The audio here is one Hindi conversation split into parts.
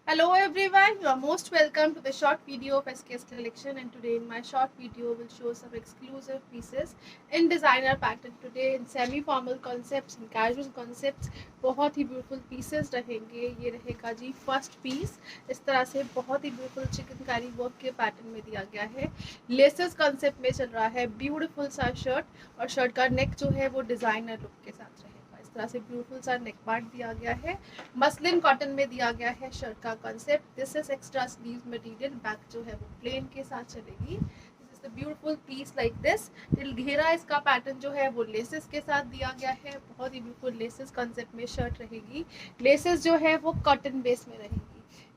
Hello everyone, you are most welcome to the short video of SKS collection, and today in my short video will show some exclusive pieces in designer pattern today in semi formal concepts in casual concepts. बहुत ही beautiful pieces रहेंगे. ये रहेगा जी फर्स्ट पीस. इस तरह से बहुत ही beautiful चिकनकारी वर्क के पैटर्न में दिया गया है. लेसेस कंसेप्ट में चल रहा है. ब्यूटीफुल सा शर्ट और शर्ट का नेक जो है वो डिजाइनर लुक के साथ रहेगा. इस तरह से ब्यूटीफुल सा नेक पार्ट दिया गया है. मसलिन कॉटन में दिया गया है शर्ट का concept. This is extra sleeve material. Back जो है वो प्लेन के साथ चलेगी. This is the beautiful piece like this. Till घेरा इसका पैटर्न जो है वो लेसेस के साथ दिया गया है. बहुत ही ब्यूटीफुल लेसेस कॉन्सेप्ट में शर्ट रहेगी. लेसेस जो है वो कॉटन बेस में रहेगी.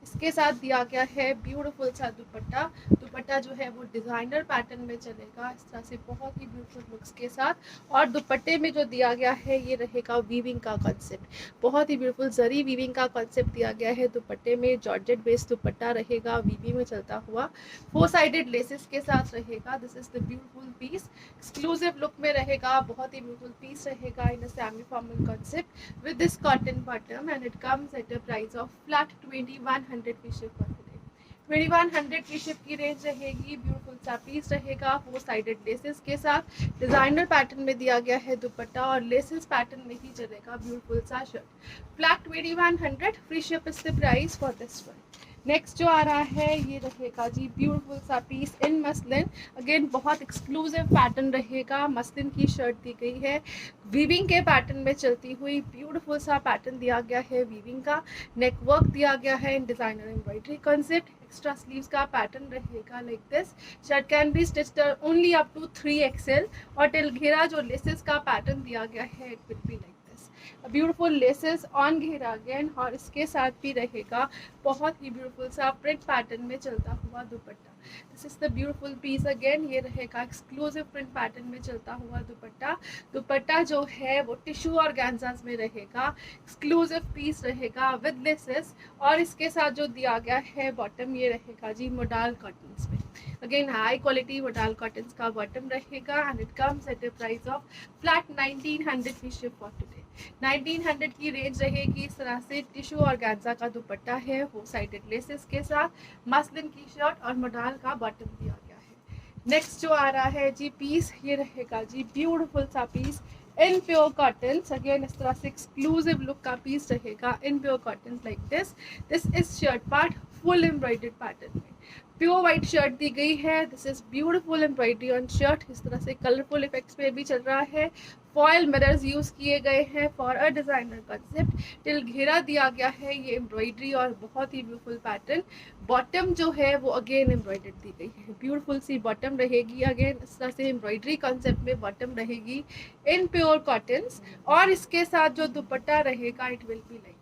इसके साथ दिया गया है ब्यूटीफुल सा दुपट्टा. दुपट्टा जो है वो डिजाइनर पैटर्न में चलेगा इस तरह से बहुत ही ब्यूटीफुल लुक्स के साथ. और दुपट्टे में जो दिया गया है ये रहेगा वीविंग का कॉन्सेप्ट. बहुत ही ब्यूटीफुल जरी वीविंग का कॉन्सेप्ट दिया गया है. दुपट्टे में जॉर्जेट बेस्ड दुपट्टा रहेगा वीविंग में चलता हुआ. 4 साइडेड लेसेस के साथ रहेगा. This is the beautiful piece. Exclusive look में रहेगा. बहुत ही ब्यूटीफुल पीस रहेगा in a semi formal concept with this cotton bottom, and it comes at a price of flat 2100 free ship पर टुडे. 2100 की शिप की रेंज रहेगी. ब्यूटीफुल सा पीस रहेगा 4 साइडेड लेसेस के साथ. डिजाइनर पैटर्न में दिया गया है दुपट्टा और लेसेस पैटर्न में ही चलेगा ब्यूटीफुल सा shirt. Flat 2100 free ship is the price for this one. Next जो आ रहा है ये रहेगा जी ब्यूटीफुल सा पीस इन मसलिन. अगेन बहुत एक्सक्लूसिव पैटर्न रहेगा. मसलिन की शर्ट दी गई है वीविंग के पैटर्न में चलती हुई. ब्यूटीफुल सा पैटर्न दिया गया है वीविंग का. नेक वर्क दिया गया है in designer embroidery concept. Extra sleeves का पैटर्न रहेगा like this. Shirt can be stitched only up to 3XL. और टिल घेरा जो लेसेस का पैटर्न दिया गया है it will be like beautiful laces on घेरा अगेन. और इसके साथ भी रहेगा बहुत ही ब्यूटीफुल सा प्रिंट पैटर्न में चलता हुआ dupatta. This is the beautiful piece again. ये रहेगा एक्सक्लूसिव प्रिंट पैटर्न में चलता हुआ दुपट्टा. दुपट्टा जो है वो टिश्यू और गैंजास में रहेगा. एक्सक्लूसिव पीस रहेगा विद लेसेस. और इसके साथ जो दिया गया है बॉटम ये रहेगा जी मोडाल कॉटन्स में. Again high quality modal cottons का बॉटम रहेगा and it comes at a price of flat 1900 fee ship for today. 1900 की रेंज रहेगी. इस तरह से टिश्यू और गैंजा का दुपट्टा है 4 साइडेड लेसेस के साथ. मसलिन की शर्ट और मोडाल का बॉटम दिया गया है. नेक्स्ट जो आ रहा है जी पीस ये रहेगा जी ब्यूटीफुल सा piece in pure cotton. Again इस तरह से एक्सक्लूसिव लुक का पीस रहेगा in pure cotton like this. This is shirt part full embroidered pattern में. प्योर वाइट शर्ट दी गई है. This is beautiful embroidery on shirt. इस तरह से कलरफुल इफेक्ट्स में भी चल रहा है. फॉयल मिरर्स यूज किए गए हैं for a designer concept. Till घेरा दिया गया है ये एम्ब्रॉयडरी और बहुत ही ब्यूटीफुल पैटर्न. बॉटम जो है वो अगेन एम्ब्रॉयडर्ड दी गई है. ब्यूटीफुल सी बॉटम रहेगी. अगेन इस तरह से एम्ब्रॉयडरी कंसेप्ट में बॉटम रहेगी इन प्योर कॉटन्स. और इसके साथ जो दुपट्टा रहेगा it will be like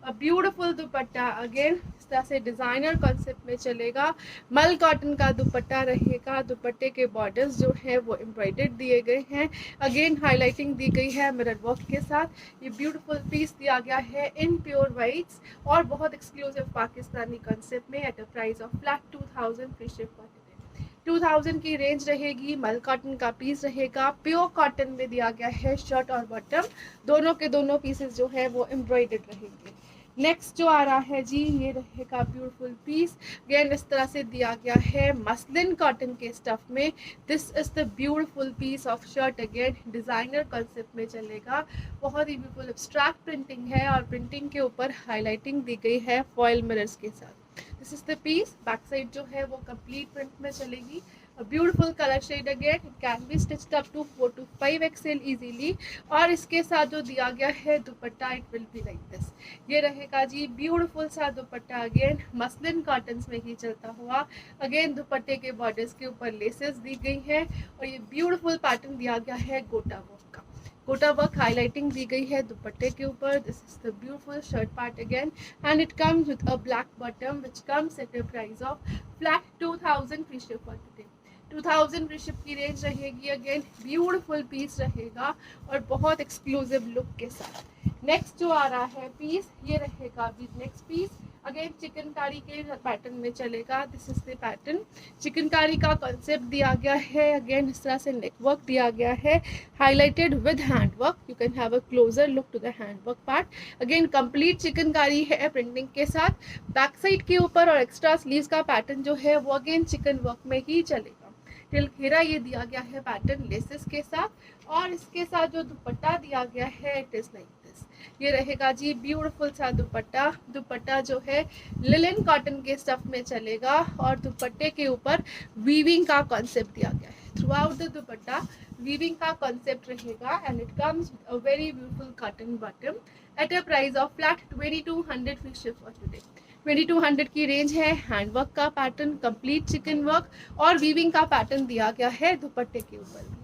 a beautiful dupatta. Again इस तरह से डिजाइनर कॉन्सेप्ट में चलेगा. मल कॉटन का दुपट्टा रहेगा. दुपट्टे के बॉर्डर्स जो है वो एम्ब्रॉयडर्ड दिए गए हैं. अगेन हाईलाइटिंग दी गई है मिरर वर्क के साथ. ये ब्यूटीफुल पीस दिया गया है इन प्योर वाइट्स और बहुत एक्सक्लूसिव पाकिस्तानी कॉन्सेप्ट में eight a price of flat 2000 free ship for today. 2000 की रेंज रहेगी. मल कॉटन का पीस रहेगा. प्योर कॉटन में दिया गया है शर्ट और बॉटम. दोनों के दोनों पीसेस जो है वो एम्ब्रॉयडर्ड रहेंगे. नेक्स्ट जो आ रहा है जी ये रहेगा ब्यूटीफुल पीस. अगेन इस तरह से दिया गया है मसलिन कॉटन के स्टफ में. This is the beautiful piece of shirt. Again designer concept में चलेगा. बहुत ही ब्यूटीफुल एब्स्ट्रैक्ट प्रिंटिंग है और प्रिंटिंग के ऊपर हाईलाइटिंग दी गई है फॉयल मिरर्स के साथ. This is the piece. Back side जो है वो कंप्लीट प्रिंट में चलेगी. A beautiful color shade again. It can be stitched up to 4 to 5XL easily. और इसके साथ जो दिया गया है दुपट्टा it will be like this. ये रहेगा जी ब्यूटीफुल सा दुपट्टा. अगेन मसलिन कॉटन्स में ही चलता हुआ. अगेन दुपट्टे के बॉर्डर्स के ऊपर लेसेस दी गई है और ये ब्यूटीफुल पैटर्न दिया गया है गोटा वर्क का. गोटा वर्क हाईलाइटिंग दी गई है दुपट्टे के ऊपर. This is the beautiful shirt part again and it comes with a black bottom which comes at a price of flat 2000 free ship for today. 2000 free ship की रेंज रहेगी. अगेन ब्यूटीफुल पीस रहेगा और बहुत एक्सक्लूसिव लुक के साथ. नेक्स्ट जो आ रहा है पीस, ये रहेगा अभी नेक्स्ट पीस। अगेन चिकनकारी के पैटर्न में चलेगा। This is the pattern. Chikankari का कॉन्सेप्ट दिया गया है। अगेन इस तरह से नेकवर्क दिया गया है, highlighted with handwork. You can have a closer look to the handwork part. Again complete chikankari है प्रिंटिंग के साथ। बैक साइड के ऊपर और एक्स्ट्रा स्लीव्स का पैटर्न जो है वो अगेन चिकन वर्क में ही चलेगा। टिल घेरा ये दिया गया है पैटर्न लेसेस के साथ, और इसके साथ जो दुपट्टा दिया गया है इट इज लाइक दिस। ये रहेगा जी ब्यूटीफुल सा दुपट्टा। दुपट्टा जो है लिलन कॉटन के स्टफ में चलेगा, और दुपट्टे के ऊपर वीविंग का कॉन्सेप्ट दिया गया है। Through out the dupatta weaving का कॉन्सेप्ट रहेगा, and it comes with a very beautiful cotton bottom at a price of flat 2200 free ship for today. 2200 की रेंज है। हैंडवर्क का पैटर्न, कंप्लीट चिकन वर्क और वीविंग का पैटर्न दिया गया है दुपट्टे के ऊपर भी।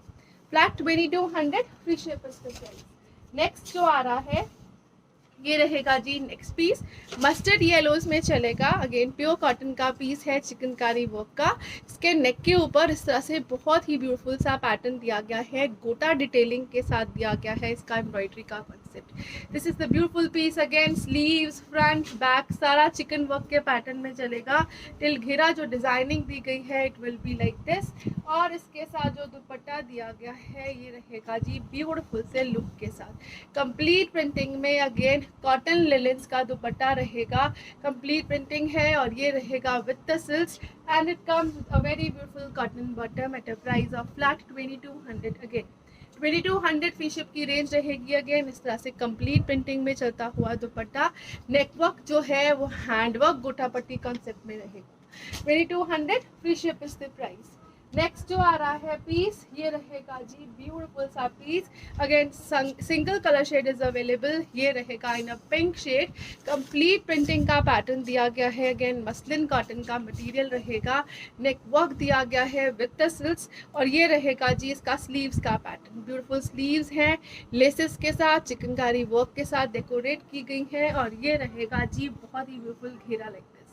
Flat 2200 free ship is the price. Next जो आ रहा है ये रहेगा जी नेक्स्ट पीस। मस्टर्ड येलोज में चलेगा। अगेन प्योर कॉटन का पीस है चिकनकारी वर्क का। इसके नेक के ऊपर इस तरह से बहुत ही ब्यूटीफुल सा पैटर्न दिया गया है, गोटा डिटेलिंग के साथ दिया गया है इसका एम्ब्रॉयडरी का concept. This is the beautiful piece. Again sleeves, front, back सारा चिकन वर्क के पैटर्न में चलेगा। टिल घेरा जो डिजाइनिंग दी गई है it will be like this, और इसके साथ जो दुपट्टा दिया गया है ये रहेगा जी ब्यूटीफुल से लुक के साथ। कंप्लीट प्रिंटिंग में अगेन कॉटन लिलेंस का दुपट्टा रहेगा। कंप्लीट प्रिंटिंग है, और ये रहेगा with the silks, and it comes with a very beautiful cotton bottom at a price of flat 2200। Again 2200 fee ship की रेंज रहेगी। अगेन इस तरह से कंप्लीट प्रिंटिंग में चलता हुआ दुपट्टा। नेकवर्क जो है वो हैंडवर्क गोटा पट्टी कॉन्सेप्ट में रहेगा। 2200 free ship is the price. Next जो आ रहा है पीस ये रहेगा जी ब्यूटीफुल सा piece. Again single colour shade is available. ये रहेगा in a pink shade. Complete printing का पैटर्न दिया गया है। अगेन मसलिन कॉटन का मटेरियल रहेगा। नेक वर्क दिया गया है विद द सिल्क्स, और ये रहेगा जी इसका स्लीव्स का पैटर्न। ब्यूटीफुल स्लीव्स हैं, लेसेस के साथ चिकनकारी वर्क के साथ डेकोरेट की गई है, और ये रहेगा जी बहुत ही ब्यूटीफुल घेरा लाइक दिस।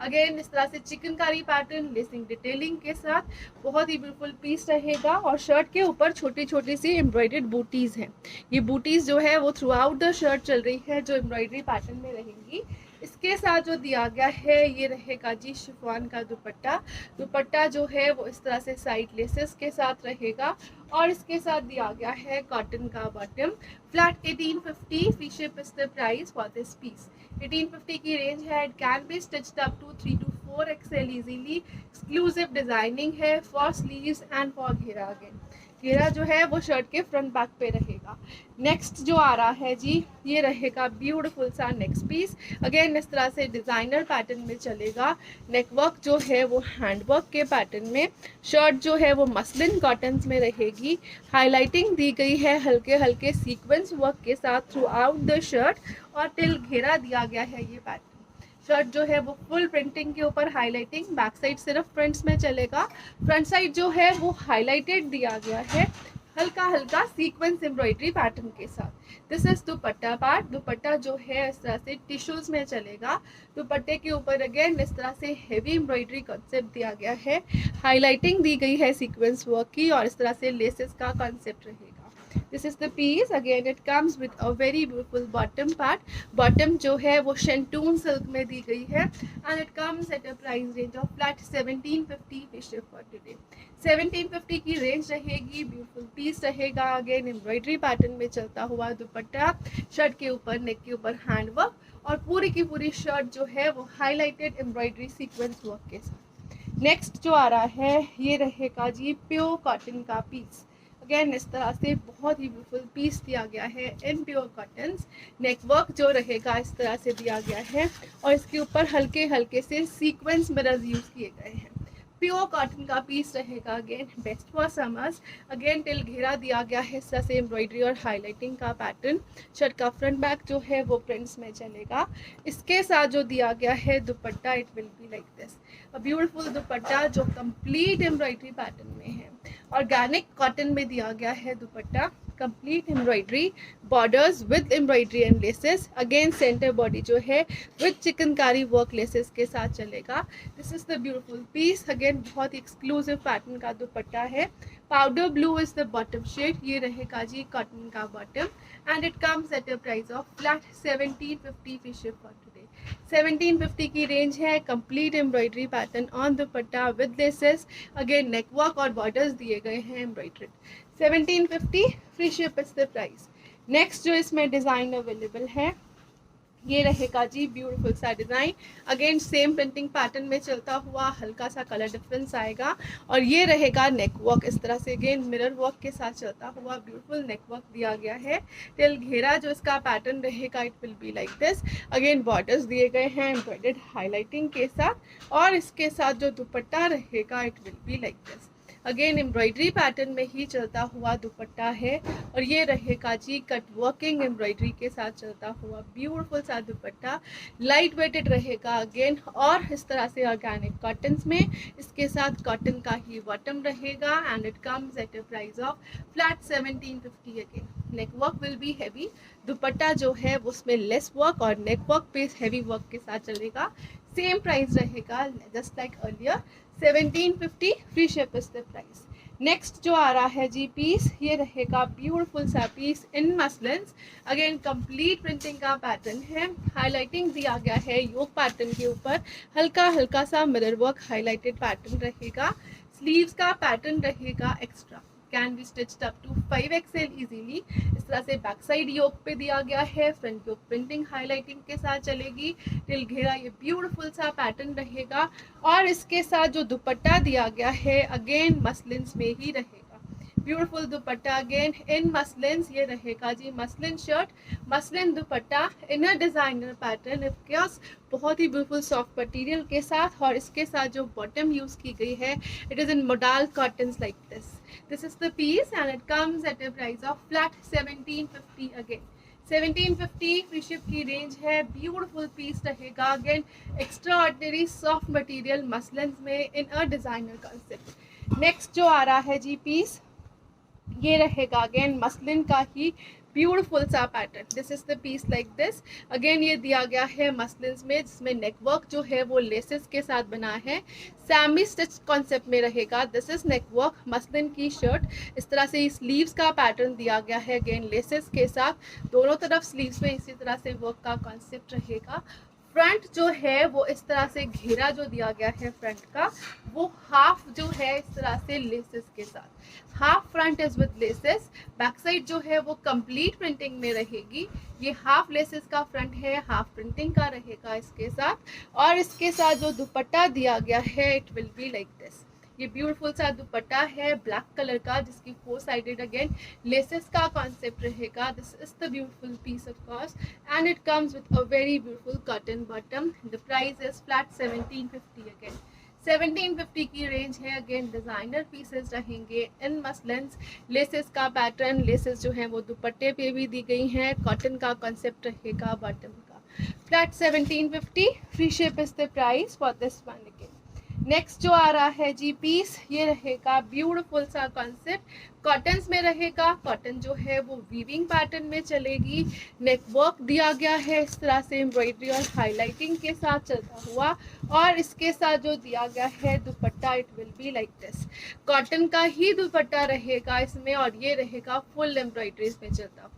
अगेन इस तरह से चिकनकारी पैटर्न लेसिंग डिटेलिंग के साथ बहुत ही ब्यूटीफुल पीस रहेगा, और शर्ट के ऊपर छोटी छोटी सी एम्ब्रॉयडर्ड बूटीज हैं। ये बूटीज जो है वो थ्रू आउट द शर्ट चल रही है, जो एम्ब्रॉयडरी पैटर्न में रहेंगी। इसके साथ जो दिया गया है ये रहेगा जी शिफॉन का दुपट्टा। दुपट्टा जो है वो इस तरह से साइड लेसेस के साथ रहेगा, और इसके साथ दिया गया है कॉटन का bottom. Flat 1850 free ship is the price for this piece. 1850 की रेंज है। It can be stitched up to 3 to 4 XL easily. Exclusive designing है फॉर स्लीव्स एंड फॉर घेरा। अगेन घेरा जो है वो शर्ट के फ्रंट बैक पे रहेगा। नेक्स्ट जो आ रहा है जी ये रहेगा ब्यूटीफुल सा नेक्स्ट पीस। अगेन इस तरह से डिजाइनर पैटर्न में चलेगा। नेकवर्क जो है वो हैंडवर्क के पैटर्न में। शर्ट जो है वो मसलिन कॉटन्स में रहेगी। हाईलाइटिंग दी गई है हल्के हल्के सीक्वेंस वर्क के साथ थ्रू आउट द शर्ट, और टिल घेरा दिया गया है ये पैटर्न। शर्ट जो है वो फुल प्रिंटिंग के ऊपर हाईलाइटिंग। बैक साइड सिर्फ फ्रंट्स में चलेगा। फ्रंट साइड जो है वो हाईलाइटेड दिया गया है हल्का हल्का सीक्वेंस एम्ब्रॉयडरी पैटर्न के साथ। This is dupatta part. दुपट्टा जो है इस तरह से टिश्यूज में चलेगा। दुपट्टे के ऊपर अगेन इस तरह से हेवी एम्ब्रॉयडरी कॉन्सेप्ट दिया गया है। हाईलाइटिंग दी गई है सीक्वेंस वर्क की, और इस तरह से लेसेस का कॉन्सेप्ट रहेगा। This is the piece. Again it comes with a very beautiful bottom part. Bottom जो है वो shantoon silk में दी गई है, and it comes at a price range of flat 1750 fish for today. 1750 की रेंज रहेगी। ब्यूटीफुल पीस रहेगा। अगेन एम्ब्रॉयडरी पैटर्न में चलता हुआ दुपट्टा, शर्ट के ऊपर नेक के ऊपर हैंडवर्क, और पूरी की पूरी शर्ट जो है वो हाईलाइटेड एम्ब्रॉयडरी सीक्वेंस वर्क के साथ। नेक्स्ट जो आ रहा है ये रहेगा जी प्योर कॉटन का पीस। अगेन इस तरह से बहुत ही ब्यूटीफुल पीस दिया गया है इन प्योर कॉटन्स। नेकवर्क जो रहेगा इस तरह से दिया गया है, और इसके ऊपर हल्के हल्के से सीक्वेंस मिरर्स यूज किए गए हैं। प्योर कॉटन का पीस रहेगा। Again best for summers. Again till घेरा दिया गया है इस तरह से एम्ब्रॉयडरी और हाईलाइटिंग का पैटर्न। शर्ट का फ्रंट बैक जो है वो प्रिंट्स में चलेगा। इसके साथ जो दिया गया है दुपट्टा it will be like this, a beautiful दुपट्टा जो कंप्लीट एम्ब्रॉयडरी पैटर्न में है। ऑर्गेनिक कॉटन में दिया गया है dupatta. Complete embroidery, borders with embroidery and laces. Again centre body जो है विद चिकनकारी वर्क लेसेस के साथ चलेगा। This is the beautiful piece. Again बहुत ही एक्सक्लूसिव पैटर्न का दुपट्टा है। Powder blue is the bottom shade, ये रहेगा जी कॉटन का bottom, and it comes at a price of flat 1750 free ship for today. 1750 की रेंज है। Complete embroidery pattern on dupatta with laces. Again neckwork और बॉर्डर्स दिए गए हैं embroidered. 1750 free ship is the price. Next जो इसमें डिज़ाइन अवेलेबल है ये रहेगा जी ब्यूटीफुल सा design. Again same printing pattern में चलता हुआ हल्का सा कलर डिफरेंस आएगा, और ये रहेगा नेक वर्क इस तरह से अगेन मिरर वर्क के साथ चलता हुआ ब्यूटीफुल नेक वर्क दिया गया है। टिल घेरा जो इसका पैटर्न रहेगा it will be like this. Again borders दिए गए हैं एम्ब्रॉयडर्ड हाईलाइटिंग के साथ, और इसके साथ जो दुपट्टा रहेगा it will be like this. Again embroidery pattern में ही चलता हुआ दुपट्टा है, और ये रहेगा जी कट वर्किंग एम्ब्रॉयडरी के साथ चलता हुआ ब्यूटीफुल सा दुपट्टा। लाइट वेटेड रहेगा अगेन, और इस तरह से ऑर्गेनिक कॉटन्स में इसके साथ कॉटन का ही बॉटम रहेगा, and it comes at a price of flat 1750 again. Neck work will be heavy. दुपट्टा जो है उसमें लेस वर्क और नेक वर्क पे हैवी वर्क के साथ चलेगा। सेम प्राइस रहेगा just like earlier 1750 free ship is the price. Next जो आ रहा है जी पीस, ये रहेगा ब्यूटीफुल सा पीस इन मसलिन्स। अगेन कंप्लीट प्रिंटिंग का पैटर्न है। हाईलाइटिंग दिया गया है योग पैटर्न के ऊपर, हल्का हल्का सा मिरर वर्क हाईलाइटेड पैटर्न रहेगा। स्लीव्स का पैटर्न रहेगा extra, can be stitched up to 5XL easily. इस तरह से बैक साइड योक पे दिया गया है, फ्रंट योक प्रिंटिंग हाईलाइटिंग के साथ चलेगी। टिल घेरा ये ब्यूटीफुल सा पैटर्न रहेगा, और इसके साथ जो दुपट्टा दिया गया है अगेन मसलिन्स में ही रहेगा। Beautiful dupatta again in muslins, ये रहेगा जी muslin shirt, muslin dupatta in a designer pattern of course, बहुत ही ब्यूटीफुल सॉफ्ट मटेरियल के साथ, और इसके साथ जो बॉटम यूज की गई है it is in modal cottons like this. This is the piece and it comes at a price of flat 1750 again. 1750 free ship की रेंज है। ब्यूटीफुल पीस रहेगा again extraordinary soft material muslins में in a designer concept. Next जो आ रहा है जी पीस, ये रहेगा अगेन मसलिन का ही ब्यूटीफुल सा pattern. This is the piece like this. Again ये दिया गया है मसलिन्स में, जिसमें नेकवर्क जो है वो लेसेस के साथ बना है। सैमी स्टिच कॉन्सेप्ट में रहेगा। दिस इज नेकवर्क मसलिन की शर्ट। इस तरह से स्लीव्स का पैटर्न दिया गया है अगेन लेसेस के साथ, दोनों तरफ स्लीव्स में इसी तरह से वर्क का कॉन्सेप्ट रहेगा। फ्रंट जो है वो इस तरह से घेरा जो दिया गया है फ्रंट का, वो हाफ जो है इस तरह से लेसेस के साथ, half front is with laces. Back side जो है वो कंप्लीट प्रिंटिंग में रहेगी। ये हाफ लेसेस का फ्रंट है, हाफ प्रिंटिंग का रहेगा इसके साथ, और इसके साथ जो दुपट्टा दिया गया है it will be like this. ये ब्यूटीफुल सा दुपट्टा है ब्लैक कलर का, जिसकी 4 साइडेड अगेन लेसेस का कॉन्सेप्ट रहेगा। This is the beautiful piece of course, and it comes with a very beautiful cotton bottom. The price is flat 1750 again. 1750 की रेंज है। अगेन डिजाइनर पीसेस रहेंगे इन मसलिन्स। लेसेस का पैटर्न, लेसेस जो है वो दुपट्टे पे भी दी गई हैं। कॉटन का कॉन्सेप्ट रहेगा बॉटम का। Flat 1750 free ship is the price for this one again. Next जो आ रहा है जी पीस, ये रहेगा ब्यूटीफुल सा कॉन्सेप्ट, कॉटन्स में रहेगा। कॉटन जो है वो वीविंग पैटर्न में चलेगी। नेक वर्क दिया गया है इस तरह से एम्ब्रॉयडरी और हाईलाइटिंग के साथ चलता हुआ, और इसके साथ जो दिया गया है दुपट्टा it will be like this. Cotton का ही दुपट्टा रहेगा इसमें, और ये रहेगा फुल एम्ब्रॉयडरी में चलता हुआ।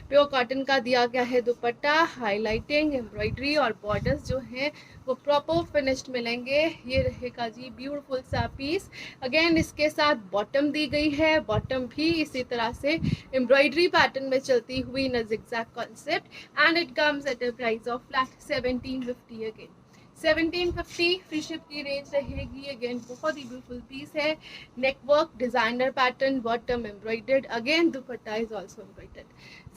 प्योर कॉटन का दिया गया है दुपट्टा, हाईलाइटिंग, एम्ब्रॉयडरी और बॉर्डर्स जो हैं वो प्रॉपर फिनिश्ड मिलेंगे। ये रहेगा जी ब्यूटीफुल सा पीस। अगेन इसके साथ बॉटम दी गई है, बॉटम भी इसी तरह से एम्ब्रॉयडरी पैटर्न में चलती हुई in zigzag concept, and it comes at a price of flat 1750 again. 1750 free ship की रेंज रहेगी। अगेन बहुत ही ब्यूटीफुल पीस है। Neck work designer pattern, bottom embroidered, again dupatta is also embroidered.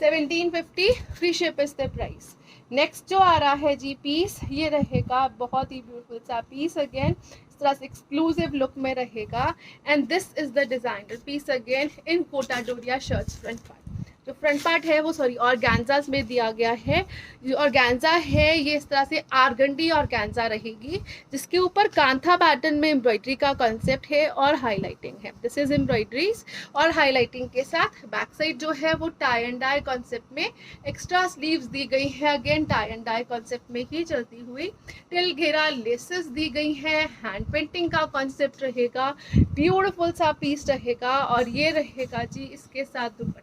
1750 free ship is the price. Next जो आ रहा है जी पीस, ये रहेगा बहुत ही ब्यूटीफुल सा पीस। अगेन इस तरह से एक्सक्लूसिव लुक में रहेगा, and this is the designer piece again in Kota Doria shirts front part. जो फ्रंट पार्ट है वो ऑर्गेन्जास में दिया गया है। जो ऑर्गेन्जा है ये इस तरह से आर्गेंडी ऑर्गेन्जा रहेगी, जिसके ऊपर कांथा पैटर्न में एम्ब्रॉयडरी का कॉन्सेप्ट है और हाईलाइटिंग है। दिस इज एम्ब्रॉयडरीज और हाईलाइटिंग के साथ बैक साइड जो है वो टाई एंड डाई कॉन्सेप्ट में एक्स्ट्रा स्लीव्स दी गई है, again tie and die concept में ही चलती हुई। टिल घेरा लेसेस दी गई है, हैंड पेंटिंग का कॉन्सेप्ट रहेगा, ब्यूटीफुल सा पीस रहेगा। और ये रहेगा जी इसके साथ दुपट्टा।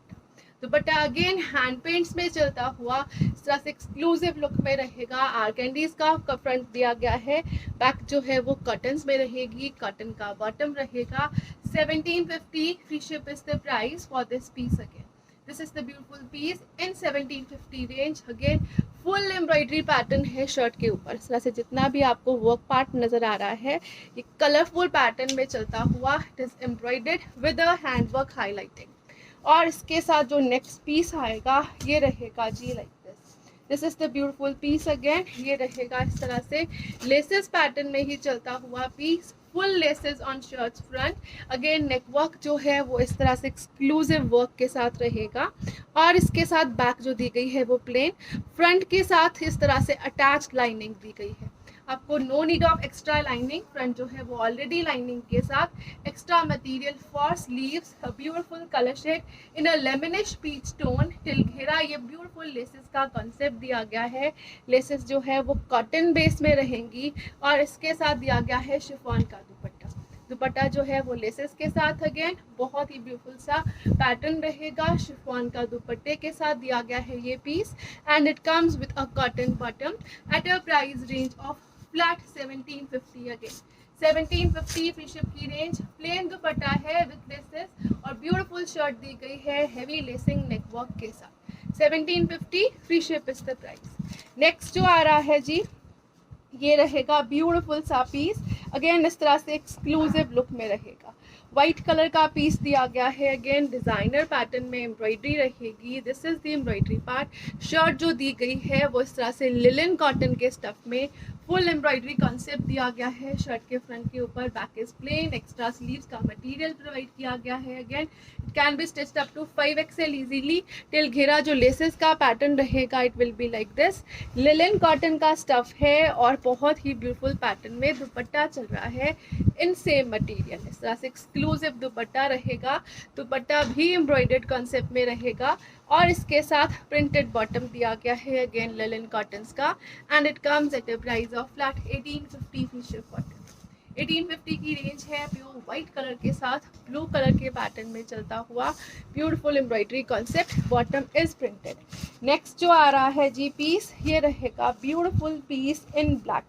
दुपट्टा अगेन हैंड पेंट्स में चलता हुआ इस तरह से एक्सक्लूसिव लुक में रहेगा। आर्गेंडीज का फ्रंट दिया गया है, बैक जो है वो कॉटन्स में रहेगी, कॉटन का बॉटम रहेगा। 1750 free ship is the price for this piece. Again this is the beautiful piece in 1750 range. Again full embroidery pattern है शर्ट के ऊपर। इस तरह से जितना भी आपको वर्क पार्ट नजर आ रहा है ये कलरफुल पैटर्न में चलता हुआ, it is embroidered with a handwork highlighting. और इसके साथ जो नेक्स्ट पीस आएगा ये रहेगा जी like this is the beautiful piece. Again ये रहेगा इस तरह से लेसेस पैटर्न में ही चलता हुआ piece, full laces on shirts front. Again neck work जो है वो इस तरह से एक्सक्लूसिव वर्क के साथ रहेगा। और इसके साथ बैक जो दी गई है वो प्लेन, फ्रंट के साथ इस तरह से अटैच्ड लाइनिंग दी गई है। आपको no need of extra lining, front जो है वो ऑलरेडी लाइनिंग के साथ। Extra material for sleeves, beautiful colour shade in a lemonish peach tone. Till घेरा ये ब्यूटीफुल लेसेस का कॉन्सेप्ट दिया गया है। लेसेस जो है वो कॉटन बेस में रहेंगी और इसके साथ दिया गया है शिफॉन का दुपट्टा। दुपट्टा जो है वो लेसेस के साथ अगेन बहुत ही ब्यूटीफुल सा पैटर्न रहेगा। शिफॉन का दुपट्टे के साथ दिया गया है ये piece and it comes with a cotton bottom at a price range of flat 1750। Again 1750 free ship की रेंज। प्लेन दुपट्टा है विद लेसेस और ब्यूटीफुल शर्ट दी गई है हेवी लेसिंग नेक वर्क के साथ। 1750 free ship is the price. Next जो आ रहा है जी ये रहेगा ब्यूटीफुल सा पीस। अगेन इस तरह से एक्सक्लूसिव लुक में रहेगा। वाइट कलर का पीस दिया गया है, अगेन डिजाइनर पैटर्न में एम्ब्रॉयडरी रहेगी। This is the embroidery part. Shirt जो दी गई है वो इस तरह से लिलन कॉटन के स्टफ में फुल एम्ब्रॉयडरी कॉन्सेप्ट दिया गया है शर्ट के फ्रंट के ऊपर। Back is plain, extra sleeves का मटेरियल प्रोवाइड किया गया है। Again it can be stitched up to 5XL easily. Till घेरा जो लेसेस का पैटर्न रहेगा it will be like this. Linen cotton का स्टफ है और बहुत ही ब्यूटीफुल पैटर्न में दुपट्टा चल रहा है इन सेम मटेरियल। इस तरह से एक्सक्लूसिव दुपट्टा रहेगा। दुपट्टा भी एम्ब्रॉयडर्ड कॉन्सेप्ट में रहेगा और इसके साथ प्रिंटेड बॉटम दिया गया है अगेन लिलन कॉटन्स का and it comes at a price of flat 1850 free ship cotton. 1850 की रेंज है। प्योर वाइट कलर के साथ ब्लू कलर के पैटर्न में चलता हुआ beautiful embroidery concept, bottom is printed. Next जो आ रहा है जी पीस ये रहेगा beautiful piece in black,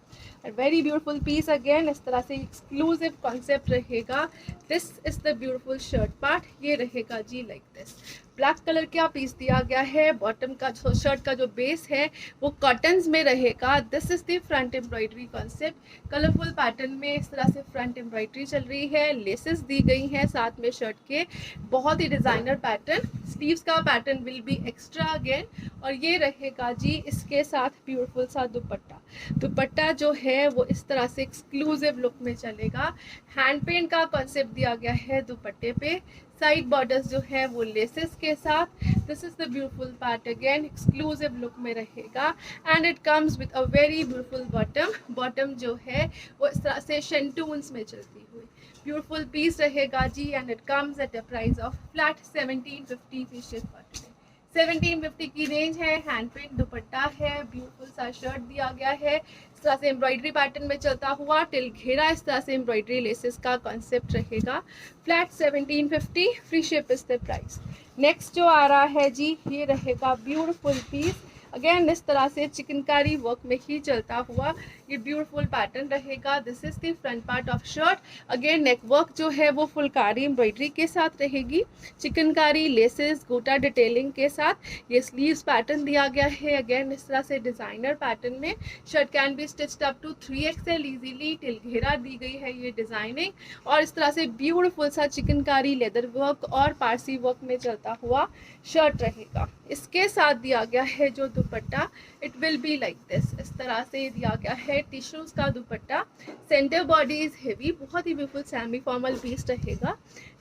very beautiful piece. Again इस तरह से एक्सक्लूसिव कॉन्सेप्ट रहेगा। This is the beautiful shirt part, ये रहेगा जी लाइक दिस। ब्लैक कलर का पीस दिया गया है। बॉटम का जो शर्ट का जो बेस है वो कॉटन्स में रहेगा। This is the front embroidery concept. Colourful pattern में इस तरह से फ्रंट एम्ब्रॉयडरी चल रही है, लेसेस दी गई हैं साथ में शर्ट के, बहुत ही डिजाइनर पैटर्न। स्लीव्स का pattern will be extra again और ये रहेगा जी इसके साथ ब्यूटीफुल सा दुपट्टा। दुपट्टा जो है वो इस तरह से एक्सक्लूसिव लुक में चलेगा। हैंड पेंट का कॉन्सेप्ट दिया गया है दुपट्टे पे। साइड बॉर्डर्स जो है वो लेसेस के साथ। This is the beautiful part, again exclusive look में रहेगा and it comes with a very beautiful bottom. Bottom जो है वो इस तरह से शेंटून्स में चलती हुई ब्यूटीफुल पीस रहेगा जी and it comes at a price of flat 1750 free ship cotton. 1750 की रेंज है। हैंड पेंट दुपट्टा है, ब्यूटीफुल सा शर्ट दिया गया है इस तरह से एम्ब्रॉयडरी पैटर्न में चलता हुआ। टिल घेरा इस तरह से एम्ब्रॉयडरी लेसेस का कॉन्सेप्ट रहेगा। Flat 1750 free ship is the price. Next जो आ रहा है जी ये रहेगा ब्यूटीफुल पीस। अगेन इस तरह से चिकनकारी वर्क में ही चलता हुआ ये ब्यूटीफुल पैटर्न रहेगा। This is the front part of shirt. Again neck work जो है वो फुलकारी एम्ब्रॉयडरी के साथ रहेगी। चिकनकारी लेसेस गोटा डिटेलिंग के साथ ये स्लीव्स पैटर्न दिया गया है। अगेन इस तरह से डिजाइनर पैटर्न में shirt can be stitched up to 3XL easily. Till घेरा दी गई है ये डिजाइनिंग और इस तरह से ब्यूटीफुल सा चिकनकारी लेदर वर्क और पारसी वर्क में चलता हुआ शर्ट रहेगा। इसके साथ दिया गया है जो दुपट्टा it will be like this. इस तरह से दिया गया है टिश्यूज का दुपट्टा। सेंटर बॉडी इज हेवी, बहुत ही ब्यूटीफुल सेमी फॉर्मल पीस रहेगा।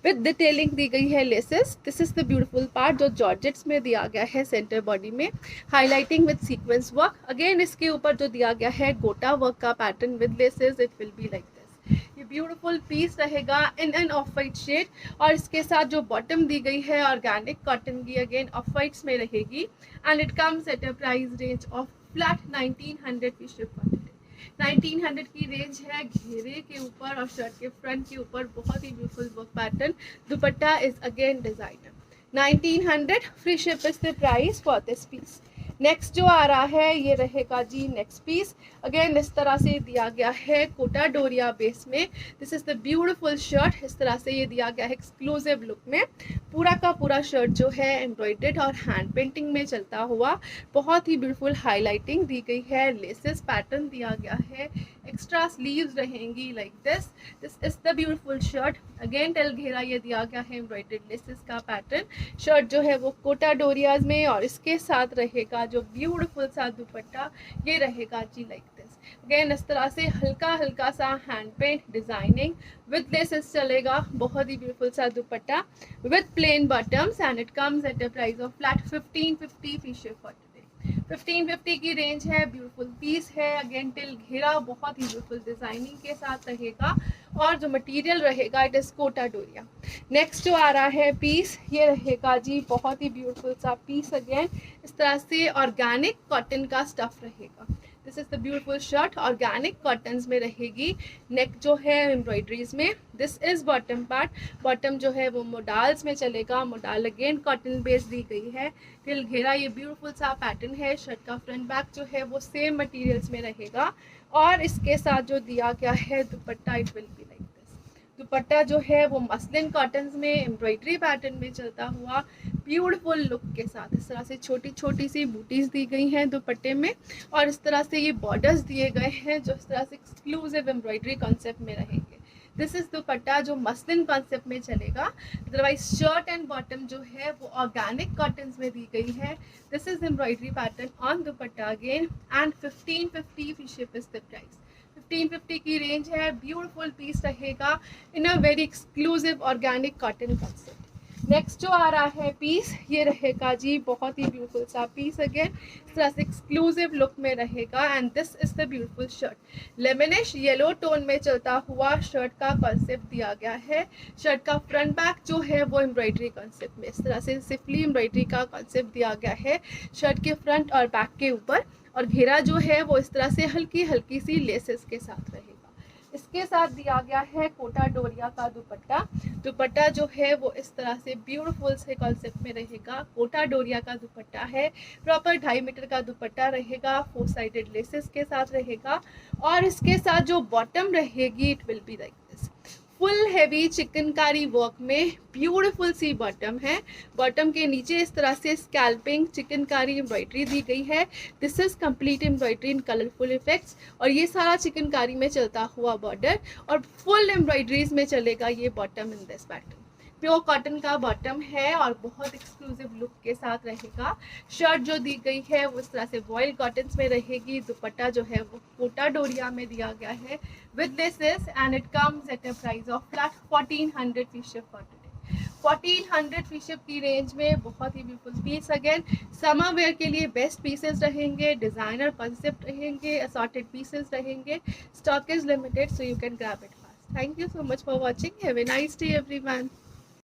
विद डिटेलिंग दी गई है laces. This is the beautiful part जो जॉर्जेट्स में दिया गया है सेंटर बॉडी में, highlighting with sequence work. Again इसके ऊपर जो दिया गया है गोटा वर्क का pattern with laces, it will be like this. ये ब्यूटीफुल पीस रहेगा in an off white shade, और इसके साथ जो बॉटम दी गई है ऑर्गेनिक कॉटन की, अगेन ऑफ वाइट्स में रहेगी। And it comes at a price range of flat 1900 की शिप। 1900 की रेंज है। घेरे के ऊपर और शर्ट के फ्रंट के ऊपर बहुत ही beautiful work pattern. Dupatta is again designer. 1900 free ship is the price for this piece. Next जो आ रहा है ये रहेगा जी नेक्स्ट पीस। अगेन इस तरह से दिया गया है कोटा डोरिया बेस में। This is the beautiful shirt. इस तरह से ये दिया गया है एक्सक्लूसिव लुक में। पूरा का पूरा शर्ट जो है एम्ब्रॉयडर्ड और हैंड पेंटिंग में चलता हुआ, बहुत ही ब्यूटीफुल हाईलाइटिंग दी गई है। लेसेस पैटर्न दिया गया है। एक्स्ट्रा स्लीव्स रहेंगी like this. This is the beautiful shirt. Again till घेरा ये दिया गया है एम्ब्रॉयडर्ड लेसेस का पैटर्न। शर्ट जो है वो कोटा डोरियाज में, और इसके साथ रहेगा जो ब्यूटीफुल सा दुपट्टा, ये रहेगा जी लाइक दिस। अगेन इस तरह से हल्का हल्का सा hand paint designing with laces चलेगा। बहुत ही ब्यूटीफुल सा dupatta with plain bottoms, and it comes at a price of flat 1550 free ship for today. 1550 की रेंज है। ब्यूटीफुल पीस है। अगेन टिल घेरा बहुत ही ब्यूटीफुल डिजाइनिंग के साथ रहेगा, और जो मटेरियल रहेगा it is Kota Doria. Next जो आ रहा है पीस, ये रहेगा जी बहुत ही ब्यूटीफुल सा पीस। अगेन इस तरह से ऑर्गेनिक कॉटन का स्टफ रहेगा। This is the beautiful shirt, organic cottons में रहेगी। नेक जो है एम्ब्रॉयडरीज में। This is bottom part. Bottom जो है वो मोडाल्स में चलेगा। मोडाल अगेन कॉटन बेस दी गई है। टिल घेरा ये ब्यूटीफुल सा पैटर्न है। शर्ट का फ्रंट बैक जो है वो सेम मटेरियल्स में रहेगा, और इसके साथ जो दिया गया है दुपट्टा, it will be like this. दुपट्टा जो है वो मसलिन कॉटन्स में एम्ब्रॉयडरी पैटर्न में चलता हुआ ब्यूटीफुल लुक के साथ। इस तरह से छोटी छोटी सी बूटीज दी गई हैं दुपट्टे में, और इस तरह से ये बॉर्डर्स दिए गए हैं जो इस तरह से एक्सक्लूसिव एम्ब्रॉयडरी कॉन्सेप्ट में रहेंगे। दिस इज दुपट्टा जो मसलिन कॉन्सेप्ट में चलेगा। अदरवाइज शर्ट एंड बॉटम जो है वो ऑर्गेनिक कॉटन्स में दी गई है। This is embroidery pattern on dupatta again, and 1550 free ship is the price. 1550 की रेंज है। ब्यूटीफुल पीस रहेगा in a very exclusive organic cotton concept. Next जो आ रहा है पीस, ये रहेगा जी बहुत ही ब्यूटीफुल सा पीस। अगेन इस तरह से एक्सक्लूसिव लुक में रहेगा, and this is the beautiful shirt. Lemonish yellow tone में चलता हुआ शर्ट का कॉन्सेप्ट दिया गया है। शर्ट का फ्रंट बैक जो है वो एम्ब्रॉयडरी कॉन्सेप्ट में, इस तरह से सिंपली एम्ब्रॉयडरी का कॉन्सेप्ट दिया गया है शर्ट के फ्रंट और बैक के ऊपर, और घेरा जो है वो इस तरह से हल्की हल्की सी लेसेस के साथ रहेगा। इसके साथ दिया गया है कोटा डोरिया का दुपट्टा। दुपट्टा जो है वो इस तरह से ब्यूटीफुल से कॉन्सेप्ट में रहेगा। कोटा डोरिया का दुपट्टा है। प्रॉपर 2.5 मीटर का दुपट्टा रहेगा। 4 साइडेड लेसेस के साथ रहेगा, और इसके साथ जो बॉटम रहेगी it will be like this. Full heavy chikankari work में ब्यूटीफुल सी बॉटम है। बॉटम के नीचे इस तरह से स्कैल्पिंग चिकनकारी एम्ब्रॉयडरी दी गई है। This is complete embroidery in colourful effects, और ये सारा चिकनकारी में चलता हुआ बॉर्डर, और फुल एम्ब्रॉयडरीज में चलेगा ये bottom in this pattern. Pure cotton का बॉटम है, और बहुत एक्सक्लूसिव लुक के साथ रहेगा। शर्ट जो दी गई है वो इस तरह से वॉयल कॉटन्स में रहेगी। दुपट्टा जो है वो कोटा डोरिया में दिया गया है with laces, and it comes at a price of flat 1400 free ship for today. 1400 free ship की रेंज में बहुत ही beautiful piece. Again summer wear के लिए बेस्ट पीसेस रहेंगे, डिजाइनर कॉन्सेप्ट रहेंगे, असॉर्टेड पीसेस रहेंगे। Stock is limited, so you can grab it fast. Thank you so much for watching. Have a nice day everyone.